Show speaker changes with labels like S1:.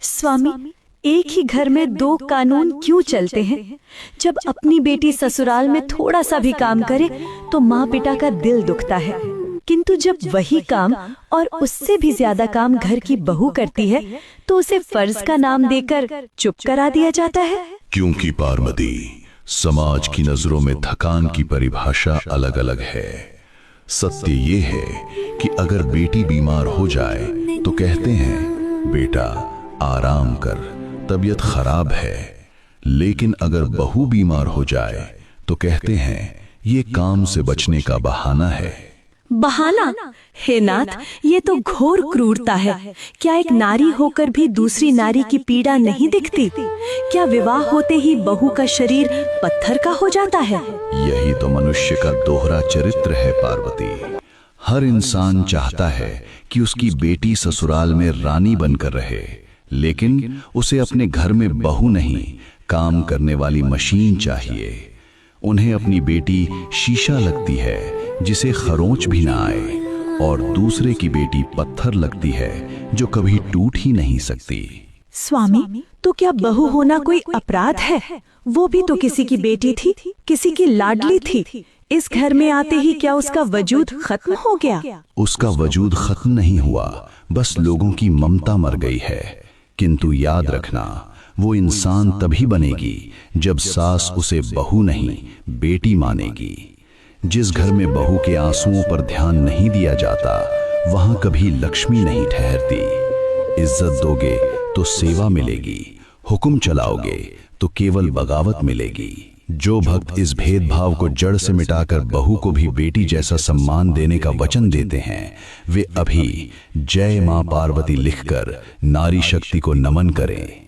S1: स्वामी, एक ही घर में दो कानून क्यों चलते हैं? जब अपनी बेटी ससुराल में थोड़ा सा भी काम करे तो माँ पिता का दिल दुखता है, किंतु जब वही काम और उससे भी ज्यादा काम घर की बहू करती है तो उसे फर्ज का नाम देकर चुप करा दिया जाता है।
S2: क्योंकि पार्वती, समाज की नजरों में थकान की परिभाषा अलग अलग है। सत्य ये है कि अगर बेटी बीमार हो जाए तो कहते हैं बेटा आराम कर, तबीयत खराब है। लेकिन अगर बहू बीमार हो जाए तो कहते हैं ये काम से बचने का बहाना है।
S1: बहाना? हे नाथ, ये तो घोर क्रूरता है। क्या एक नारी होकर भी दूसरी नारी की पीड़ा नहीं दिखती? क्या विवाह होते ही बहू का शरीर पत्थर का हो जाता है?
S2: यही तो मनुष्य का दोहरा चरित्र है पार्वती। हर इंसान चाहता है कि उसकी बेटी ससुराल में रानी बनकर रहे, लेकिन उसे अपने घर में बहू नहीं, काम करने वाली मशीन चाहिए। उन्हें अपनी बेटी शीशा लगती है जिसे खरोंच भी ना आए, और दूसरे की बेटी पत्थर लगती है जो कभी टूट ही नहीं सकती।
S1: स्वामी, तो क्या बहू होना कोई अपराध है? वो भी तो किसी की बेटी थी, किसी की लाडली थी। इस घर में आते ही क्या उसका वजूद खत्म हो गया?
S2: उसका वजूद खत्म नहीं हुआ, बस लोगों की ममता मर गई है। किंतु याद रखना, वो इंसान तभी बनेगी जब सास उसे बहू नहीं बेटी मानेगी। जिस घर में बहू के आंसुओं पर ध्यान नहीं दिया जाता, वहां कभी लक्ष्मी नहीं ठहरती। इज्जत दोगे तो सेवा मिलेगी, हुक्म चलाओगे तो केवल बगावत मिलेगी। जो भक्त इस भेदभाव को जड़ से मिटाकर बहू को भी बेटी जैसा सम्मान देने का वचन देते हैं, वे अभी जय मां पार्वती लिखकर नारी शक्ति को नमन करें।